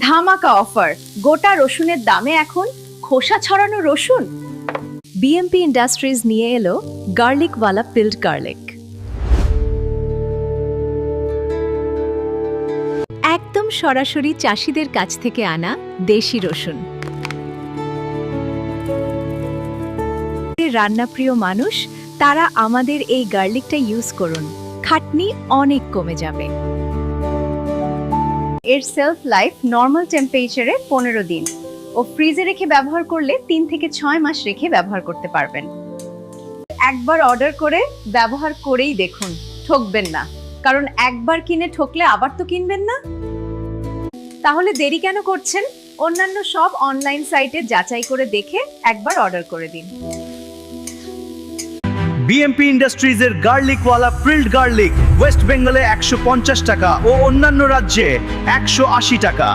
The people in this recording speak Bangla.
ধামাকা অফার, গোটা রসুনের দামে এখন খোসা ছড়ানো রসুন। বিএমপি ইন্ডাস্ট্রিজ নিয়ে এলো গার্লিকওয়ালা পিল্ড গার্লিক। একদম সরাসরি চাষিদের কাছ থেকে আনা দেশি রসুন। রান্নাপ্রিয় মানুষ, তারা আমাদের এই গার্লিকটা ইউজ করুন, খাটনি অনেক কমে যাবে। এর সেলফ লাইফ নর্মাল টেম্পারেচারে 15 দিন ও ফ্রিজে রেখে ব্যবহার করলে 3 থেকে 6 মাস রেখে ব্যবহার করতে পারবেন। একবার অর্ডার করে ব্যবহার করেই দেখুন, ঠকবেন না। কারণ একবার কিনে ঠকলে আবার তো কিনবেন না। তাহলে দেরি কেন করছেন? অন্যান্য সব অনলাইন সাইটে যাচাই করে দেখে একবার অর্ডার করে দিন। বিএমপি ইন্ডাস্ট্রিজের গার্লিকওয়ালা পিল্ড গার্লিক ওয়েস্ট বেঙ্গলে 150 টাকা ও অন্যান্য রাজ্যে 180 টাকা।